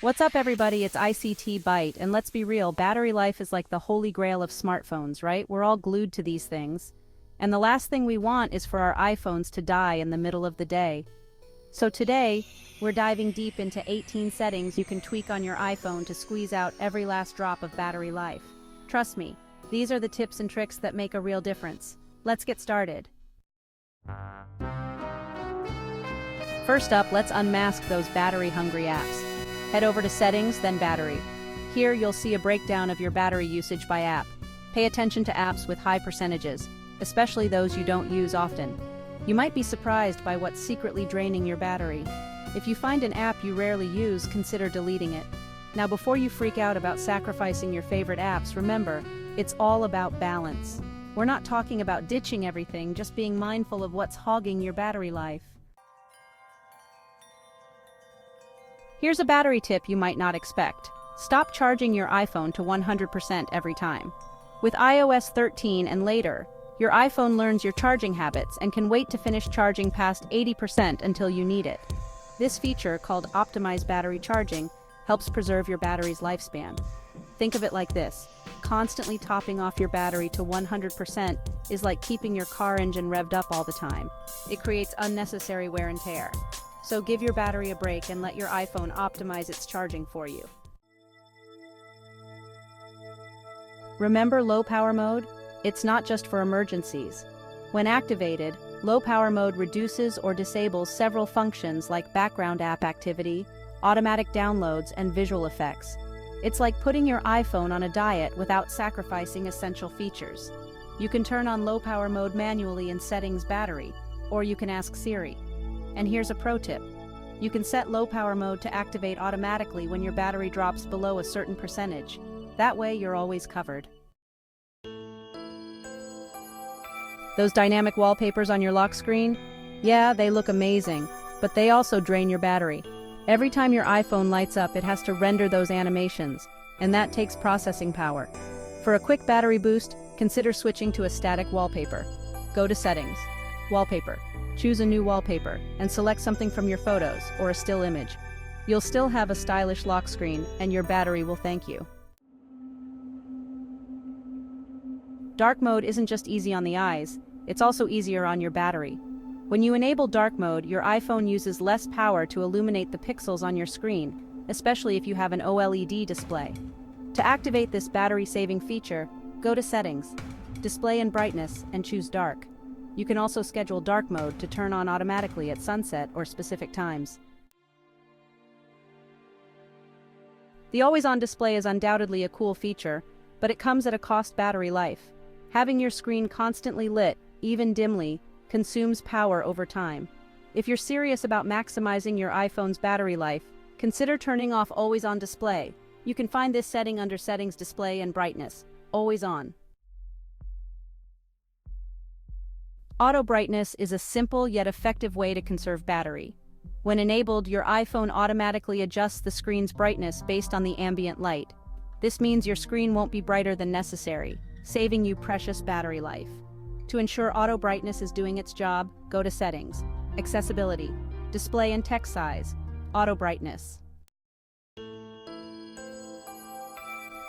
What's up, everybody? It's ICT BYTE, and let's be real, battery life is like the holy grail of smartphones, right? We're all glued to these things. And the last thing we want is for our iPhones to die in the middle of the day. So today, we're diving deep into 18 settings you can tweak on your iPhone to squeeze out every last drop of battery life. Trust me, these are the tips and tricks that make a real difference. Let's get started. First up, let's unmask those battery-hungry apps. Head over to Settings, then Battery. Here you'll see a breakdown of your battery usage by app. Pay attention to apps with high percentages, especially those you don't use often. You might be surprised by what's secretly draining your battery. If you find an app you rarely use, consider deleting it. Now, before you freak out about sacrificing your favorite apps, remember, it's all about balance. We're not talking about ditching everything, just being mindful of what's hogging your battery life. Here's a battery tip you might not expect. Stop charging your iPhone to 100% every time. With iOS 13 and later, your iPhone learns your charging habits and can wait to finish charging past 80% until you need it. This feature, called Optimized Battery Charging, helps preserve your battery's lifespan. Think of it like this: constantly topping off your battery to 100% is like keeping your car engine revved up all the time. It creates unnecessary wear and tear. So give your battery a break and let your iPhone optimize its charging for you. Remember low power mode? It's not just for emergencies. When activated, low power mode reduces or disables several functions like background app activity, automatic downloads, and visual effects. It's like putting your iPhone on a diet without sacrificing essential features. You can turn on low power mode manually in Settings, Battery, or you can ask Siri. And here's a pro tip. You can set low power mode to activate automatically when your battery drops below a certain percentage. That way you're always covered. Those dynamic wallpapers on your lock screen? Yeah, they look amazing, but they also drain your battery. Every time your iPhone lights up, it has to render those animations, and that takes processing power. For a quick battery boost, consider switching to a static wallpaper. Go to Settings, Wallpaper. Choose a new wallpaper, and select something from your photos or a still image. You'll still have a stylish lock screen, and your battery will thank you. Dark mode isn't just easy on the eyes, it's also easier on your battery. When you enable dark mode, your iPhone uses less power to illuminate the pixels on your screen, especially if you have an OLED display. To activate this battery-saving feature, go to Settings, Display and Brightness, and choose Dark. You can also schedule dark mode to turn on automatically at sunset or specific times. The always-on display is undoubtedly a cool feature, but it comes at a cost: battery life. Having your screen constantly lit, even dimly, consumes power over time. If you're serious about maximizing your iPhone's battery life, consider turning off always-on display. You can find this setting under Settings, Display and Brightness, Always On. Auto brightness is a simple yet effective way to conserve battery. When enabled, your iPhone automatically adjusts the screen's brightness based on the ambient light. This means your screen won't be brighter than necessary, saving you precious battery life. To ensure auto brightness is doing its job, go to Settings, Accessibility, Display and Text Size, Auto Brightness.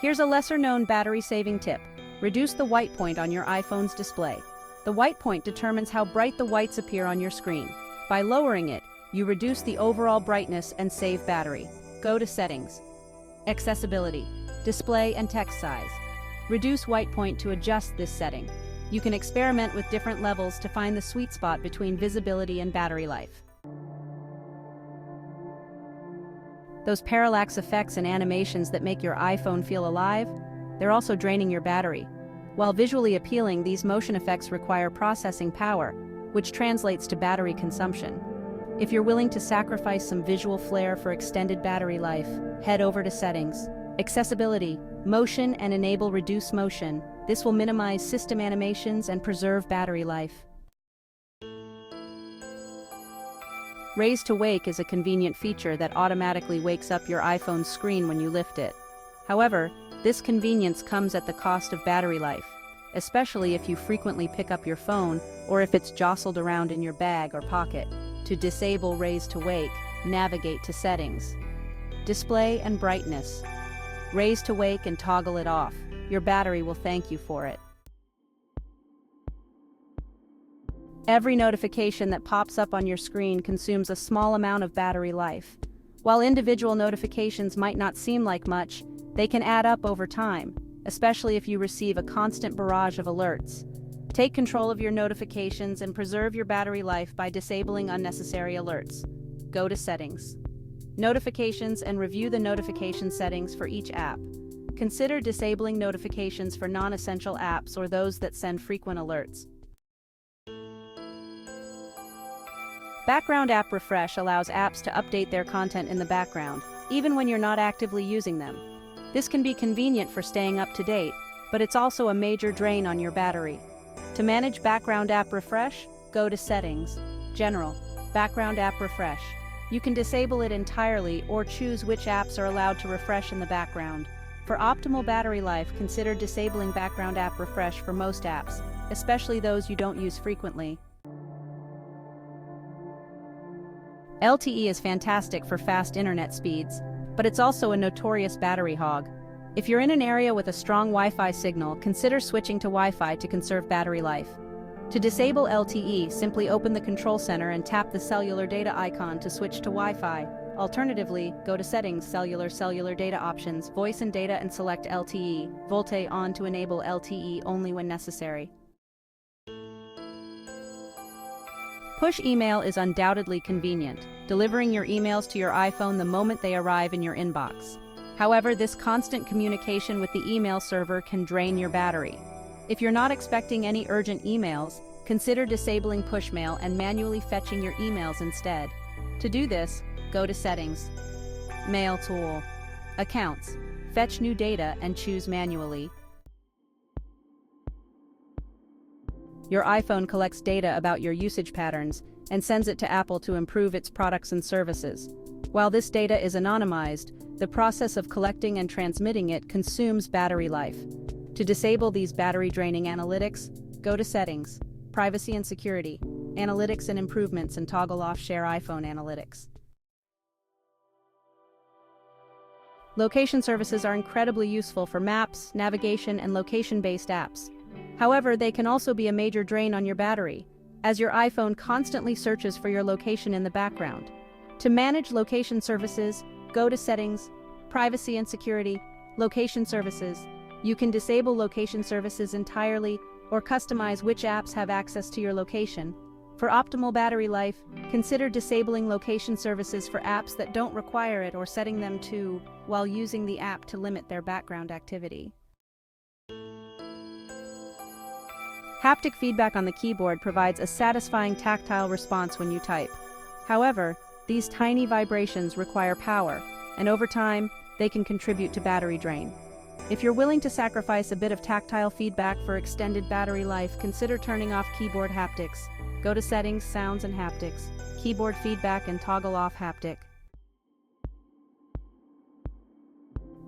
Here's a lesser-known battery-saving tip. Reduce the white point on your iPhone's display. The white point determines how bright the whites appear on your screen. By lowering it, you reduce the overall brightness and save battery. Go to Settings, Accessibility, Display and Text Size. Reduce white point to adjust this setting. You can experiment with different levels to find the sweet spot between visibility and battery life. Those parallax effects and animations that make your iPhone feel alive, they're also draining your battery. While visually appealing, these motion effects require processing power, which translates to battery consumption. If you're willing to sacrifice some visual flair for extended battery life, head over to Settings, Accessibility, Motion, and enable Reduce Motion. This will minimize system animations and preserve battery life. Raise to Wake is a convenient feature that automatically wakes up your iPhone's screen when you lift it. However, this convenience comes at the cost of battery life, especially if you frequently pick up your phone or if it's jostled around in your bag or pocket. To disable Raise to Wake, navigate to Settings, Display and brightness. Raise to wake and toggle it off. Your battery will thank you for it. Every notification that pops up on your screen consumes a small amount of battery life. While individual notifications might not seem like much, they can add up over time, especially if you receive a constant barrage of alerts. Take control of your notifications and preserve your battery life by disabling unnecessary alerts. Go to Settings. Notifications, and review the notification settings for each app. Consider disabling notifications for non-essential apps or those that send frequent alerts. Background app refresh allows apps to update their content in the background, even when you're not actively using them. This can be convenient for staying up to date, but it's also a major drain on your battery. To manage background app refresh, go to Settings, General, Background app refresh. You can disable it entirely or choose which apps are allowed to refresh in the background. For optimal battery life, consider disabling background app refresh for most apps, especially those you don't use frequently. LTE is fantastic for fast internet speeds, but it's also a notorious battery hog. If you're in an area with a strong Wi-Fi signal, consider switching to Wi-Fi to conserve battery life. To disable LTE, simply open the control center and tap the cellular data icon to switch to Wi-Fi. Alternatively, go to Settings, Cellular Data Options, Voice and Data, and select LTE, VoLTE on to enable LTE only when necessary. Push email is undoubtedly convenient, delivering your emails to your iPhone the moment they arrive in your inbox. However, this constant communication with the email server can drain your battery. If you're not expecting any urgent emails, consider disabling pushmail and manually fetching your emails instead. To do this, go to Settings, Mail Tool, Accounts, Fetch New Data, and choose Manually. Your iPhone collects data about your usage patterns and sends it to Apple to improve its products and services. While this data is anonymized, the process of collecting and transmitting it consumes battery life. To disable these battery-draining analytics, go to Settings, Privacy and Security, Analytics and Improvements, and toggle off Share iPhone Analytics. Location services are incredibly useful for maps, navigation, and location-based apps. However, they can also be a major drain on your battery, as your iPhone constantly searches for your location in the background. To manage location services, go to Settings, Privacy and Security, Location Services. You can disable location services entirely or customize which apps have access to your location. For optimal battery life, consider disabling location services for apps that don't require it or setting them to while using the app to limit their background activity. Haptic feedback on the keyboard provides a satisfying tactile response when you type. However, these tiny vibrations require power, and over time, they can contribute to battery drain. If you're willing to sacrifice a bit of tactile feedback for extended battery life, consider turning off keyboard haptics. Go to Settings, Sounds and Haptics, Keyboard Feedback, and toggle off haptic.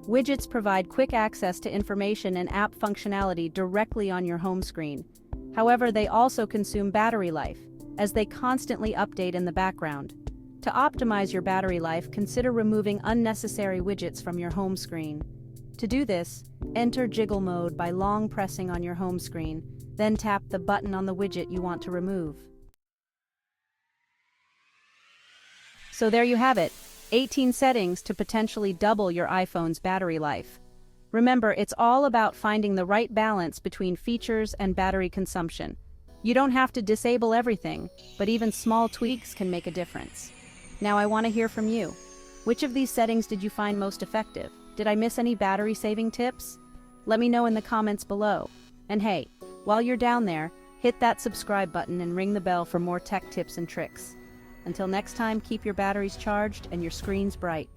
Widgets provide quick access to information and app functionality directly on your home screen. However, they also consume battery life, as they constantly update in the background. To optimize your battery life, consider removing unnecessary widgets from your home screen. To do this, enter Jiggle Mode by long pressing on your home screen, then tap the button on the widget you want to remove. So there you have it, 18 settings to potentially double your iPhone's battery life. Remember, it's all about finding the right balance between features and battery consumption. You don't have to disable everything, but even small tweaks can make a difference. Now I want to hear from you. Which of these settings did you find most effective? Did I miss any battery-saving tips? Let me know in the comments below. And hey, while you're down there, hit that subscribe button and ring the bell for more tech tips and tricks. Until next time, keep your batteries charged and your screens bright.